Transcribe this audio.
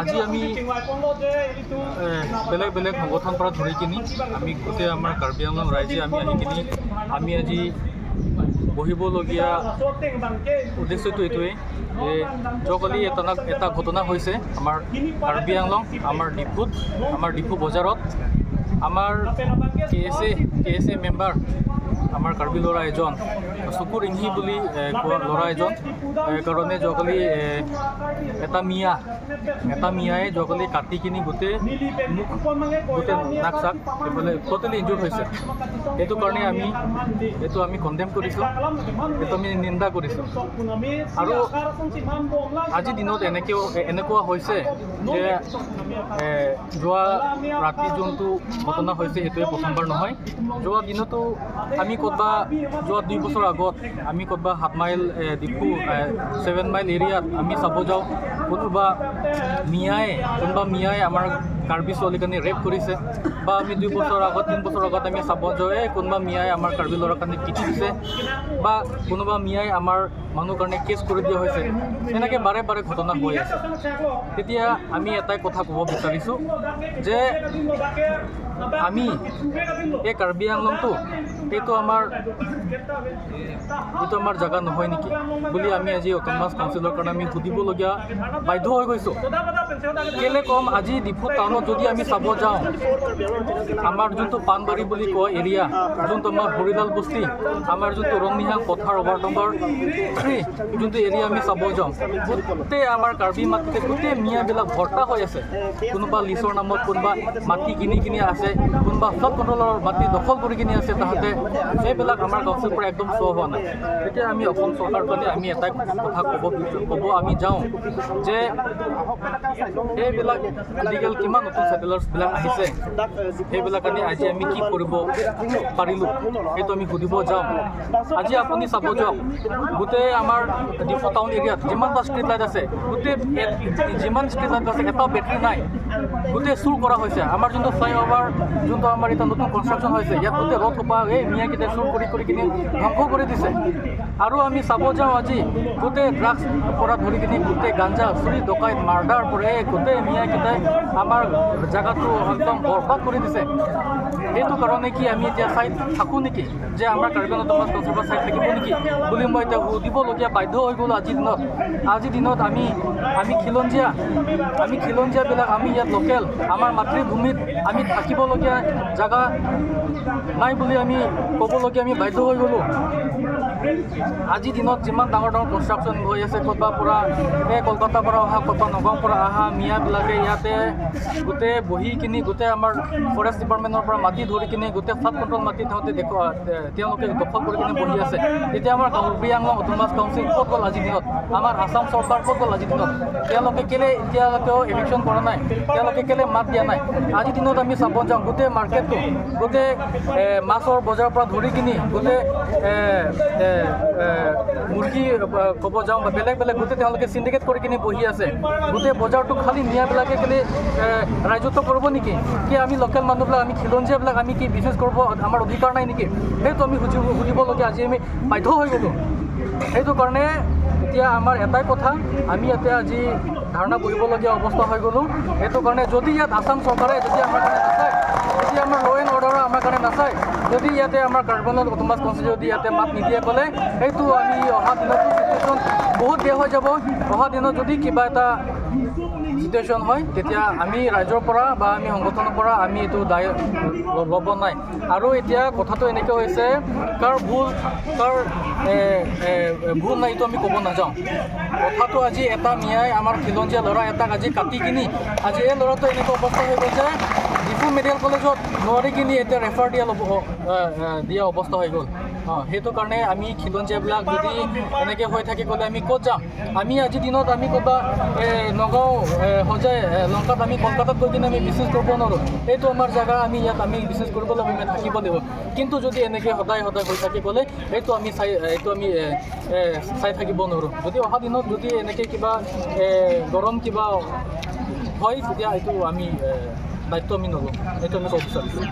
আজি আমি বেলেগ বেলেগ সংগঠন পৰা ধৰি কিনি আমি গোটেই আমাৰ কাৰ্বি আংলং ৰাইজে আমি আহি কিনি আমি আজি বহিবলগীয়া উদ্দেশ্যটো এইটোৱেই যে যোৱাকালি এটা ঘটনা হৈছে আমাৰ কাৰ্বি আংলং আমাৰ ডিফু বজাৰত আমাৰ কে এছ এ মেম্বাৰ আমাৰ কাৰ্বি ল'ৰা এজন চকুৰ ইংহি বুলি কোৱা ল'ৰা এজন কাৰণে যোৱাকালি এটা মিয়াই যোৱাকালি কাটি কিনি গোটেই নাক চাক এইফালে ট'টেলি ইনজুৰ্ড হৈছে। সেইটো কাৰণে আমি কণ্ডেম কৰিছোঁ, সেইটো আমি নিন্দা কৰিছোঁ। আৰু আজিৰ দিনত এনেকুৱা হৈছে যে যোৱা ৰাতি যোনটো ঘটনা হৈছে সেইটোৱে প্ৰথমবাৰ নহয়। যোৱা দিনতো আমি যোৱা 2 বছৰ আগত আমি 7 মাইল ডিফু 7 মাইল এৰিয়াত আমি চাব যাওঁ কোনোবা মিয়াই আমাৰ কাৰ্বি ছোৱালীখিনি ৰেপ কৰিছে, বা আমি 2 বছৰ আগত 3 বছৰ আগত আমি চাব যাওঁ কোনোবা মিয়াই আমাৰ কাৰ্বি ল'ৰাৰ কাৰণে পিটি দিছে, বা কোনোবা মিয়াই আমাৰ মানুহ কাৰণে কেছ কৰি দিয়া হৈছে। এনেকৈ বাৰে ঘটনা হৈ আছে। তেতিয়া আমি এটাই কথা ক'ব বিচাৰিছোঁ যে আমি এই কাৰ্বি আংলংটো এইটো আমাৰ জেগা নহয় নেকি বুলি আমি আজি অট'নমাছ কাউন্সিলৰ কাৰণে আমি সুধিবলগীয়া বাধ্য হৈ গৈছোঁ। কেলৈ ক'ম, আজি ডিফু টাউনত যদি আমি চাব যাওঁ আমাৰ যোনটো পাণবাৰী বুলি কোৱা এৰিয়া, যোনটো আমাৰ হৰিলাল বস্তি, আমাৰ যোনটো ৰংনিহাল পথাৰ ৱাৰ্ড নম্বৰ 3 যোনটো এৰিয়া আমি চাব যাওঁ, গোটেই আমাৰ কাৰ্বি মাটিতে গোটেই মিয়াবিলাক ভৰ্তা হৈ আছে। কোনোবা লিচৰ নামত কোনোবা মাটি কিনি আছে, কোনোবা ফ্লাড কণ্ট্ৰলৰ মাটি দখল কৰি কিনি আছে তাহাঁতে। সেইবিলাক আমাৰ কাউন্সিলৰ পৰা একদম চোৱা হোৱা নাই। তেতিয়া আমি অসম চৰকাৰ কাৰণে আমি এটাই কথা ক'ব আমি যাওঁ যে সেইবিলাক ইলিগেল কিমান নতুন ছেটেলাৰ্ছবিলাক আহিছে, সেইবিলাক আজি আমি কি কৰিব পাৰিলোঁ সেইটো আমি সুধিব যাওঁ। আজি আপুনি চাব যাওক গোটেই আমাৰ ডিফু টাউন এৰিয়াত যিমানটা ষ্ট্ৰীট লাইট আছে, গোটেই যিমান ষ্ট্ৰীট লাইট আছে এটাও বেটাৰী নাই, গোটেই চুৰ কৰা হৈছে। আমাৰ যোনটো ফ্লাইঅভাৰ যোনটো আমাৰ এতিয়া নতুন কনষ্ট্ৰাকশ্যন হৈছে, ইয়াত গোটেই ৰথ সোপা মিয়াকেইটাই চুৰ কৰি কিনি ধ্বংস কৰি দিছে। আৰু আমি চাব যাওঁ আজি গোটেই ড্ৰাগছ পৰা ধৰি কিনি গোটেই গাঞ্জা চুৰি ডকাইত মাৰ্ডাৰ কৰে গোটেই মিয়াকেইটাই আমাৰ জেগাটো একদম বৰবাদ কৰি দিছে। সেইটো কাৰণে কি আমি এতিয়া চাই থাকোঁ নেকি যে আমাৰ কাৰ্বি আংলং অট'নমাছ কাউন্সিলৰ পৰা চাই থাকিব নেকি বুলি মই এতিয়া সুধিবলগীয়া বাধ্য হৈ গ'লোঁ। আজিৰ দিনত আমি খিলঞ্জীয়াবিলাক আমি ইয়াত লোকেল আমাৰ মাতৃভূমিত আমি থাকিবলগীয়া জেগা নাই বুলি আমি ক'বলগীয়া আমি বাধ্য হৈ গ'লোঁ। আজিৰ দিনত যিমান ডাঙৰ কনষ্ট্ৰাকশ্যন হৈ আছে, ক'ৰবাৰ পৰা কলকাতাৰ পৰা অহা, ক'ৰবাৰ নগাঁৱৰ পৰা অহা মিয়াবিলাকে ইয়াতে গোটেই বহি কিনি গোটেই আমাৰ ফৰেষ্ট ডিপাৰ্টমেণ্টৰ পৰা মাটি ধৰি কিনি গোটেই ফ্লাড কণ্ট্ৰল মাটি তেওঁলোকে দখল কৰি কিনি বহি আছে। তেতিয়া আমাৰ কাৰ্বি আংলং অট'নমাছ কাউন্সিল ক'ত গ'ল আজিৰ দিনত? আমাৰ আছাম চৰকাৰ ক'ত গ'ল আজিৰ দিনত? তেওঁলোকে কেলৈ এতিয়ালৈকেও এভিকশ্যন কৰা নাই? তেওঁলোকে কেলৈ মাত দিয়া নাই? আজিৰ দিনত আমি চাব যাওঁ গোটেই মাৰ্কেটটো, গোটেই মাছৰ বজাৰৰ পৰা ধৰি কিনি গোটেই মুৰ্গী ক'ব যাওঁ বা বেলেগ গোটেই তেওঁলোকে চিণ্ডিকেট কৰি কিনি বহি আছে। গোটেই বজাৰটো খালী মিয়াবিলাকে কেলৈ ৰাজত্ব কৰিব নেকি? কি আমি লোকেল মানুহবিলাক আমি খিলঞ্জীয়াবিলাক আমি কি বিজনেছ কৰিব আমাৰ অধিকাৰ নাই নেকি? সেইটো আমি সুধিবলগীয়া আজি আমি বাধ্য হৈ গ'লোঁ। সেইটো কাৰণে এতিয়া আমাৰ এটাই কথা, আমি ইয়াতে আজি ধাৰণা কৰিবলগীয়া অৱস্থা হৈ গ'লোঁ। সেইটো কাৰণে যদি ইয়াত আছাম চৰকাৰে যদি আমাৰ কাৰণে নাচায়, যদি আমাৰ ল' এণ্ড অৰ্ডাৰৰ আমাৰ কাৰণে নাচায়, যদি ইয়াতে আমাৰ কাৰ্বি আংলং অট'নমাছ কাউন্সিল যদি ইয়াতে মাত নিদিয়ে ক'লে, সেইটো আমি অহা দিনতো চিটুৱেশ্যন বহুত বেয়া হৈ যাব। অহা দিনত যদি কিবা এটা চিটুৱেশ্যন হয়, তেতিয়া আমি ৰাইজৰ পৰা বা আমি সংগঠনৰ পৰা আমি এইটো দায় ল'ব নাই। আৰু এতিয়া কথাটো এনেকৈ হৈছে, কাৰ ভুল নাই এইটো আমি ক'ব নাযাওঁ। কথাটো আজি এটা মিয়াই আমাৰ খিলঞ্জীয়া ল'ৰা এটাক আজি কাটি কিনি আজি এই ল'ৰাটো এনেকুৱা অৱস্থা হৈ গ'ল যে ডিফু মেডিকেল কলেজত নোৱাৰি কিনি এতিয়া ৰেফাৰ দিয়া অৱস্থা হৈ গ'ল। সেইটো কাৰণে আমি খিলঞ্জীয়াবিলাক যদি এনেকৈ হৈ থাকি গ'লে আমি ক'ত যাম? আমি আজিৰ দিনত আমি ক'বা নগাঁও সজাই লংকাত আমি কলকাতাত গৈ কিনে আমি বিজনেছ কৰিব নোৱাৰোঁ। এইটো আমাৰ জেগা, আমি ইয়াত আমি বিজনেছ কৰিব লাগিব, আমি থাকিব লাগিব। কিন্তু যদি এনেকৈ সদায় হৈ থাকি গ'লে এইটো আমি চাই থাকিব নোৱাৰোঁ। যদি অহা দিনত যদি এনেকৈ কিবা গৰম কিবা হয়, তেতিয়া এইটো আমি দায়িত্ব আমি নলওঁ, এইটো আমি ক'ব বিচাৰিছোঁ।